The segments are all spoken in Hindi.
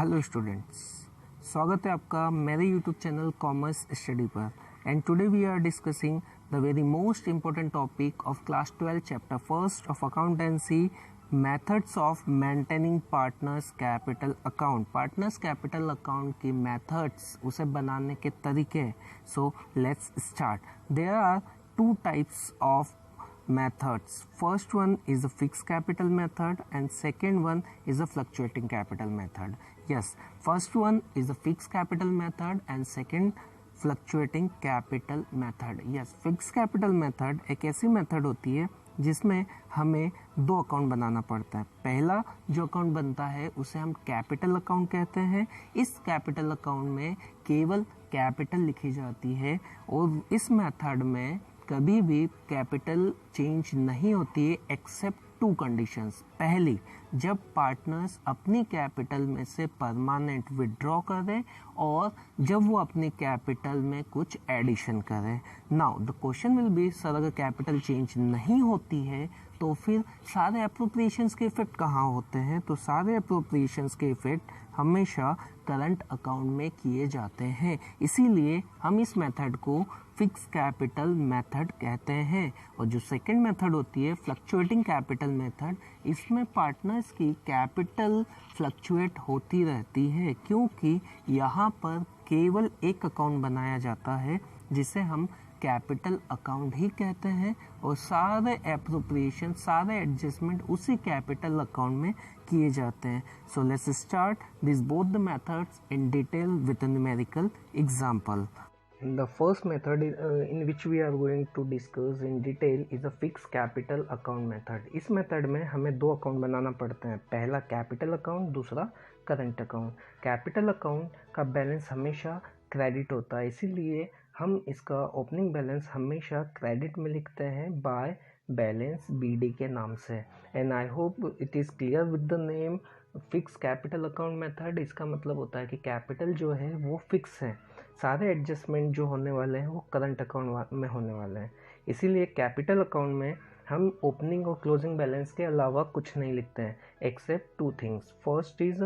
हेलो स्टूडेंट्स, स्वागत है आपका मेरे यूट्यूब चैनल कॉमर्स स्टडी पर। And today we are discussing the very most important topic of class 12 chapter first of accountancy, methods of maintaining partners capital account. Partners capital account की मेथड्स, उसे बनाने के तरीके। So let's start. There are two types of methods. First one is a fixed capital method and second one is a fluctuating capital method. Yes, first one is a fixed capital method and second fluctuating capital method. Yes, fixed capital method एक ऐसी मेथड होती है जिसमें हमें दो अकाउंट बनाना पड़ता है। पहला जो अकाउंट बनता है उसे हम कैपिटल अकाउंट कहते हैं। इस कैपिटल अकाउंट में केवल कैपिटल लिखी जाती है और इस मेथड में कभी भी कैपिटल चेंज नहीं होती है एक्सेप्ट टू कंडीशंस। पहली, जब पार्टनर्स अपनी कैपिटल में से परमानेंट विड्रॉ करें और जब वो अपनी कैपिटल में कुछ एडिशन करें। Now the question will be, sir अगर कैपिटल चेंज नहीं होती है तो फिर सारे अप्रोप्रिएशंस के इफेक्ट कहाँ होते हैं? तो सारे अप्रोप्रिएशंस के इफेक्ट हमेशा करंट अकाउंट में किए जाते हैं। इसीलिए हम इस मेथड को फिक्स कैपिटल मेथड कहते हैं। और जो सेकंड मेथड होती है फ्लक्चुएटिंग कैपिटल मेथड, इसमें पार्टनर्स की कैपिटल फ्लक्चुएट होती रहती है क्योंकि यहाँ पर केवल एक अकाउंट बनाया जाता है जिसे हम कैपिटल अकाउंट ही कहते हैं और सारे एप्रोप्रिएशन, सारे एडजस्टमेंट उसी कैपिटल अकाउंट में किए जाते हैं। सो let's start this both the methods in detail with a numerical example. The first method in which we are going to discuss in detail is a fixed capital account method. इस मेथड में हमें दो अकाउंट बनाना पड़ते हैं, पहला कैपिटल अकाउंट, दूसरा करंट अकाउंट। कैपिटल अकाउंट का बैलेंस हमेशा क्रेडिट होता है, इसीलिए हम इसका ओपनिंग बैलेंस हमेशा क्रेडिट में लिखते हैं बाय बैलेंस BD के नाम से। And I hope it is clear with the name fix capital account method. इसका मतलब होता है कि कैपिटल जो है वो फिक्स है, सारे एडजस्टमेंट जो होने वाले हैं वो करंट अकाउंट में होने वाले हैं। इसीलिए कैपिटल अकाउंट में हम ओपनिंग और क्लोजिंग बैलेंस के अलावा कुछ नहीं लिखते हैं except two things. First is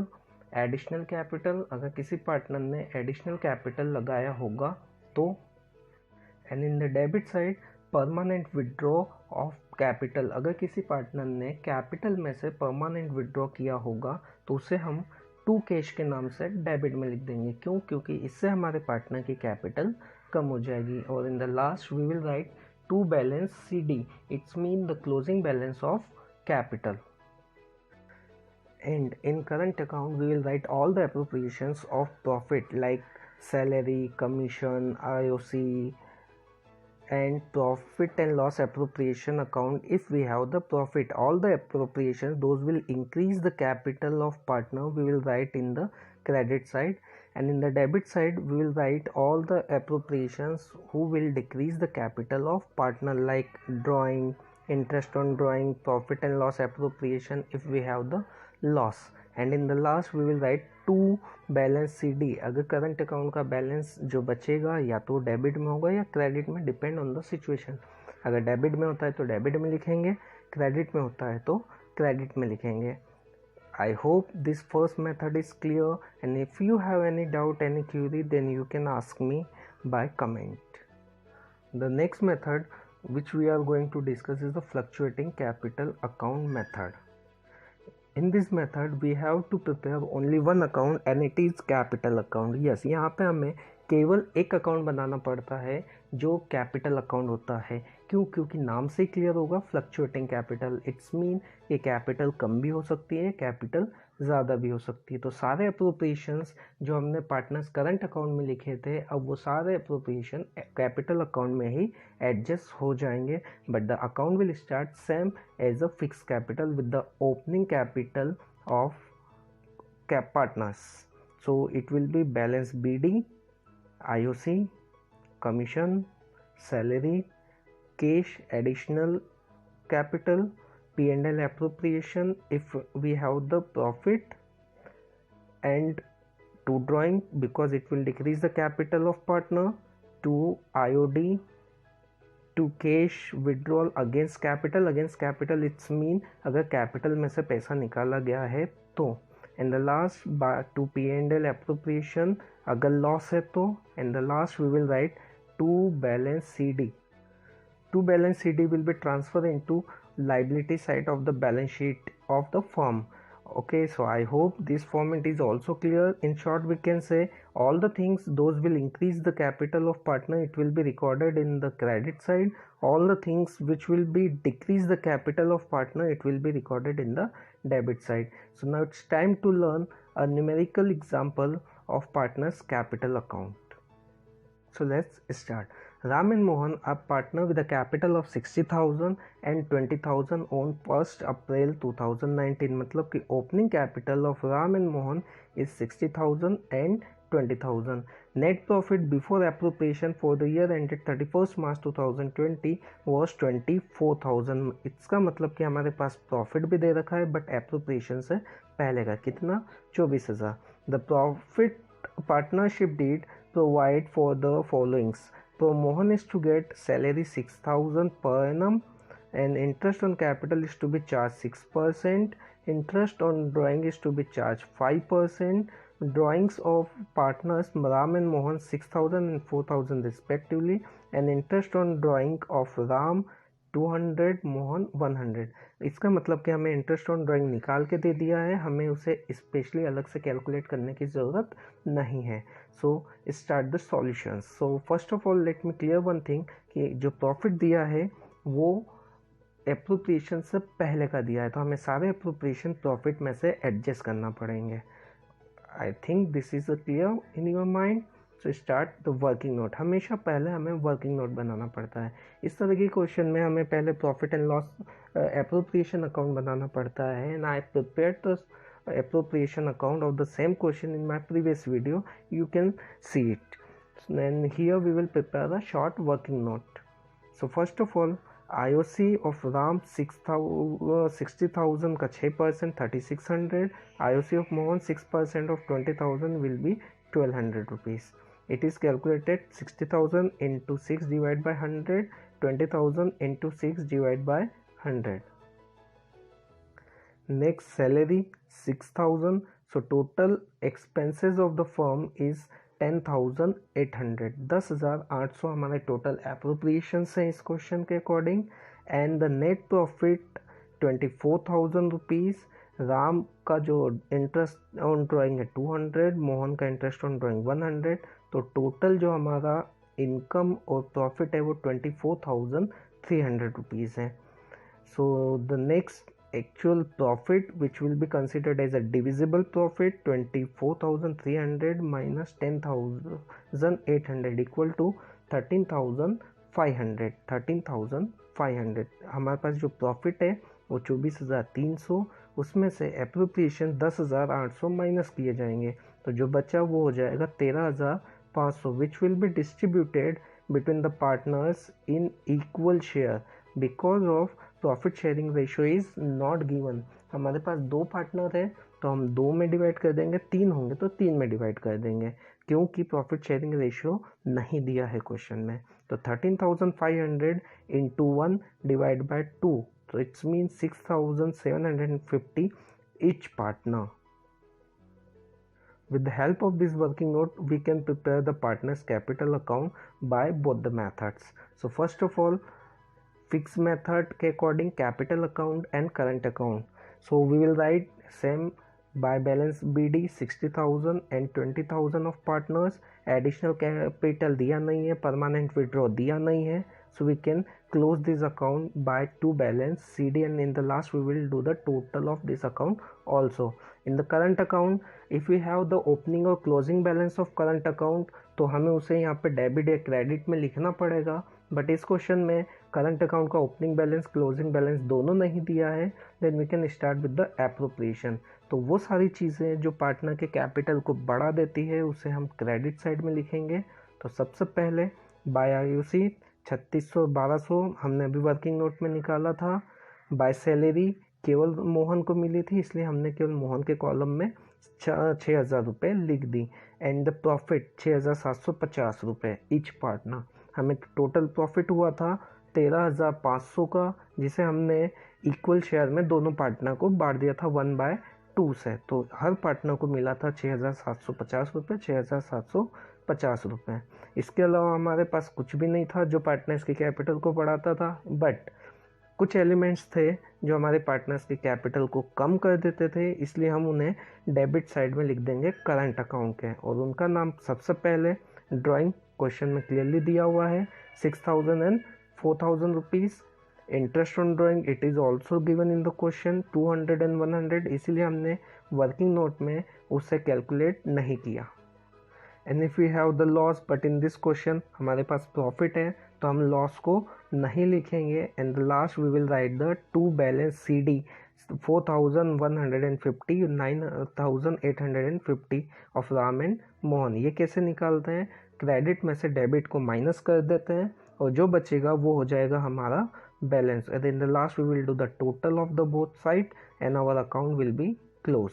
additional capital, अगर किसी पार्टनर ने एडिशनल कैपिटल लगाया होगा तो। And in the debit side permanent withdraw of capital, अगर किसी पार्टनर ने कैपिटल में से परमानेंट विड्रॉ किया होगा तो उसे हम टू कैश के नाम से डेबिट में लिख देंगे। क्यों? क्योंकि इससे हमारे पार्टनर की कैपिटल कम हो जाएगी। और in the last we will write to balance CD, it's mean the closing balance of capital. And in current account we will write all the appropriations of profit like salary, commission, IOC and profit and loss appropriation account. If we have the profit, all the appropriations those will increase the capital of partner, we will write in the credit side, and in the debit side we will write all the appropriations who will decrease the capital of partner like drawing, interest on drawing, profit and loss appropriation if we have the loss. And in the last we will write to balance CD, अगर करंट अकाउंट का बैलेंस जो बचेगा या तो डेबिट में होगा या क्रेडिट में, डिपेंड ऑन द सिचुएशन। अगर डेबिट में होता है तो डेबिट में लिखेंगे, क्रेडिट में होता है तो क्रेडिट में लिखेंगे। I hope this first method is clear and if you have any doubt, any query, then you can ask me by comment. The next method which we are going to discuss is the fluctuating capital account method. In this method we have to prepare only one account and it is capital account. Yes, यहाँ पे हमें केवल एक अकाउंट बनाना पड़ता है जो कैपिटल अकाउंट होता है। क्यों? क्योंकि नाम से क्लियर होगा फ्लक्चुएटिंग कैपिटल, इट्स मीन ये कैपिटल कम भी हो सकती है, कैपिटल ज़्यादा भी हो सकती है। तो सारे अप्रोप्रिएशंस जो हमने पार्टनर्स करंट अकाउंट में लिखे थे, अब वो सारे अप्रोप्रिएशन कैपिटल अकाउंट में ही एडजस्ट हो जाएंगे, but the account will start same as a fix capital with the opening capital of partners. So it will be balance BD, IOC, commission, salary, cash, additional capital, P&L appropriation if we have the profit, and to drawing because it will decrease the capital of partner, to IOD, to cash withdrawal against capital it's mean अगर capital में से पैसा निकाला गया है तो। And the last to P&L appropriation अगर लॉस है तो, and the last we will write to balance CD. To balance CD will be transferred into liability side of the balance sheet of the firm. Okay, so I hope this format is also clear. In short, we can say all the things those will increase the capital of partner, it will be recorded in the credit side. All the things which will be decrease the capital of partner, it will be recorded in the debit side. So now it's time to learn a numerical example of partner's capital account. So let's start. Ram and Mohan are partner with a capital of 60,000 and 20,000 on 1st April 2019. मतलब कि opening capital of Ram and Mohan is 60,000 and 20,000. Net profit before appropriation for the year ended 31st March 2020 was 24,000. इसका मतलब कि हमारे पास profit भी दे रखा है but appropriation से पहले का कितना 24,000. The profit partnership deed provide for the followings. So Mohan is to get salary 6,000 per annum and interest on capital is to be charged 6%, interest on drawing is to be charged 5%, drawings of partners Ram and Mohan 6,000 and 4,000 respectively, and interest on drawing of Ram 200, Mohan 100. इसका मतलब कि हमें इंटरेस्ट ऑन ड्राइंग निकाल के दे दिया है, हमें उसे स्पेशली अलग से कैलकुलेट करने की ज़रूरत नहीं है. So start the solutions. So first of all let me clear one thing कि जो प्रॉफिट दिया है वो एप्रोप्रिएशन से पहले का दिया है, तो हमें सारे एप्रोप्रिएशन प्रॉफिट में से एडजस्ट करना पड़ेंगे. I think this is clear in your mind. So start the working note. हमेशा पहले हमें वर्किंग नोट बनाना पड़ता है. इस तरह के क्वेश्चन में हमें पहले profit and loss appropriation account बनाना पड़ता है. And I prepared the appropriation account of the same question in my previous video. You can see it. And here we will prepare a short working note. So first of all, IOC of Ram 60,000 का 6% 3600. IOC of Mohan 6% of 20,000 will be 1200 rupees. It is calculated 60,000 into 6 divided by 100, 20,000 into 6 divided by 100. Next, salary 6,000. So total expenses of the firm is 10,800. 10,800 हमारे टोटल एप्रोप्रिएशंस हैं इस क्वेश्चन के according. And the net profit 24,000 rupees. Ram का जो इंटरेस्ट ऑन ड्राइंग है 200, मोहन का इंटरेस्ट ऑन ड्राइंग 100. तो टोटल जो हमारा इनकम और प्रॉफिट है वो 24,300 रुपीज़ है. So the next actual profit which will be considered as a divisible profit 24,300 minus 10,800 equal to 13,500. 13,500 हमारे पास जो प्रॉफिट है वो 24,300, उसमें से एप्रोप्रिएशन 10,800 माइनस किए जाएंगे, तो जो बचा वो हो जाएगा 13,500 which will be distributed between the partners in equal share because of profit sharing ratio is not given. हमारे पास 2 पार्टनर है तो हम 2 में डिवाइड कर देंगे, 3 होंगे तो 3 में डिवाइड कर देंगे, क्योंकि प्रॉफिट शेयरिंग रेशियो नहीं दिया है क्वेश्चन में. तो 13,500 इंटू 1 डिवाइड बाय 2, तो it's mean 6,750 each partner. With the help of this working note, we can prepare the partner's capital account by both the methods. So first of all, fixed method के according capital account and current account. So we will write same by balance BD 60,000 and 20,000 of partners. Additional capital दिया नहीं है, permanent withdraw दिया नहीं है, so we can close this account by to balance CD, and in the last we will do the total of this account also. In the current account, if we have the opening or closing balance of current account, तो हमें उसे यहाँ पे डेबिट या क्रेडिट में लिखना पड़ेगा. बट इस क्वेश्चन में करंट अकाउंट का ओपनिंग बैलेंस क्लोजिंग बैलेंस दोनों नहीं दिया है. Then we can start with the appropriation. तो वो सारी चीज़ें जो पार्टनर के कैपिटल को बढ़ा देती है उसे हम क्रेडिट साइड में लिखेंगे. तो सबसे पहले बाय IOC 3600 1200 हमने अभी वर्किंग नोट में निकाला था. बाय सैलरी केवल मोहन को मिली थी, इसलिए हमने केवल मोहन के कॉलम में 6,000 रुपये लिख दी. एंड द प्रॉफिट 6,750 रुपये ईच पार्टनर. हमें टोटल प्रॉफिट हुआ था 13,500 का, जिसे हमने इक्वल शेयर में दोनों पार्टनर को बांट दिया था 1/2. टूस है, तो हर पार्टनर को मिला था 6,750 रुपये, 6,750 रुपये। इसके अलावा हमारे पास कुछ भी नहीं था जो पार्टनर्स की कैपिटल को बढ़ाता था, बट कुछ एलिमेंट्स थे जो हमारे पार्टनर्स की कैपिटल को कम कर देते थे, इसलिए हम उन्हें डेबिट साइड में लिख देंगे करंट अकाउंट के, और उनका नाम सबसे पहले ड्राइंग क्वेश्चन में क्लियरली दिया हुआ है 6,000 and 4,000 rupees. Interest on drawing it is also given in the question 200 and 100, इसीलिए हमने वर्किंग नोट में उससे कैलकुलेट नहीं किया। And if we have the loss, but in this question हमारे पास प्रॉफिट है तो हम लॉस को नहीं लिखेंगे। And the last we will write the to balance CD 4,150, 9,850 of Ram and Mohan. ये कैसे निकालते हैं? क्रेडिट में से डेबिट को माइनस कर देते हैं और जो बचेगा वो हो जाएगा हमारा balance. And in the last we will do the total of the both side and our account will be close.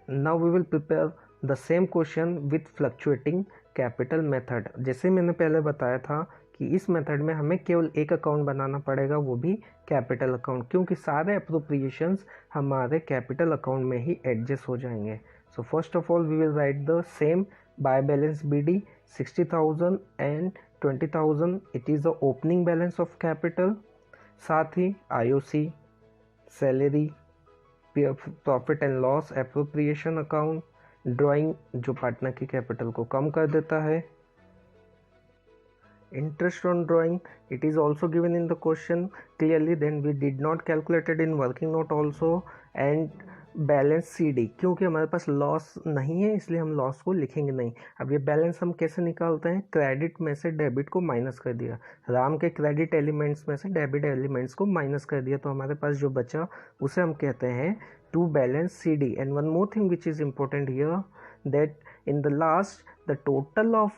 Now we will prepare the same question with fluctuating capital method. जैसे मैंने पहले बताया था कि इस मेथड में हमें केवल एक अकाउंट बनाना पड़ेगा, वो भी कैपिटल अकाउंट, क्योंकि सारे अप्रोप्रिएशंस हमारे कैपिटल अकाउंट में ही एडजस्ट हो जाएंगे। So first of all we will write the same by balance BD 60,000 and 20,000, it is the opening balance of capital. साथ ही IOC, salary, profit and loss appropriation account, drawing जो पार्टनर की कैपिटल को कम कर देता है, interest on drawing it is also given in the question clearly, then we did not calculated in working note also, and balance CD, क्योंकि हमारे पास लॉस नहीं है इसलिए हम लॉस को लिखेंगे नहीं। अब ये बैलेंस हम कैसे निकालते हैं? क्रेडिट में से डेबिट को माइनस कर दिया, राम के क्रेडिट एलिमेंट्स में से डेबिट एलिमेंट्स को माइनस कर दिया, तो हमारे पास जो बचा उसे हम कहते हैं to balance CD। And one more thing which is important here, that in the last the total of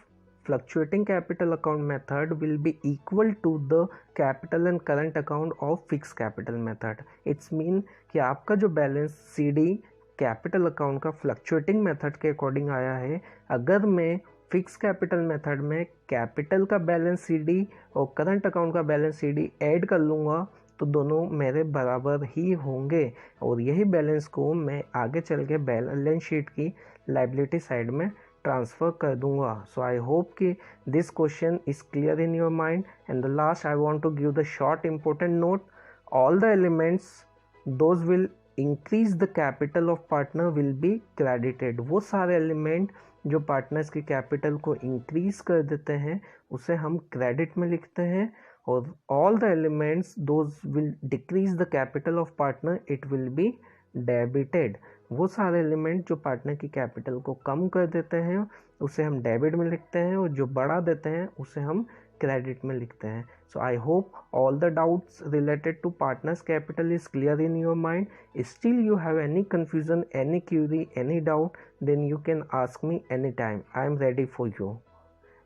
fluctuating capital account method will be equal to the capital and current account of fixed capital method। It's mean कि आपका जो बैलेंस CD कैपिटल अकाउंट का फ्लक्चुएटिंग मेथड के अकॉर्डिंग आया है, अगर मैं फिक्स कैपिटल मेथड में कैपिटल का बैलेंस CD और करंट अकाउंट का बैलेंस CD ऐड कर लूँगा तो दोनों मेरे बराबर ही होंगे, और यही बैलेंस को मैं आगे चल के बैलेंस शीट की लाइबिलिटी साइड में ट्रांसफ़र कर दूंगा। सो आई होप कि this question is clear in your mind. And the last I want to give the short important note, all the elements those will increase the capital of partner will be credited. वो सारे एलिमेंट जो पार्टनर्स की कैपिटल को इंक्रीज कर देते हैं उसे हम क्रेडिट में लिखते हैं, और all the elements those will decrease the capital of partner it will be debited. वो सारे एलिमेंट जो पार्टनर की कैपिटल को कम कर देते हैं उसे हम डेबिट में लिखते हैं, और जो बढ़ा देते हैं उसे हम क्रेडिट में लिखते हैं। So I hope all the doubts related to partners capital is clear in your mind. Still you have any confusion, any query, any doubt, then you can ask me any time, I am ready for you.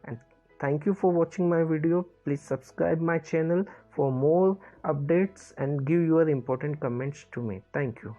And thank you for watching my video. Please subscribe my channel for more updates and give your important comments to me. Thank you.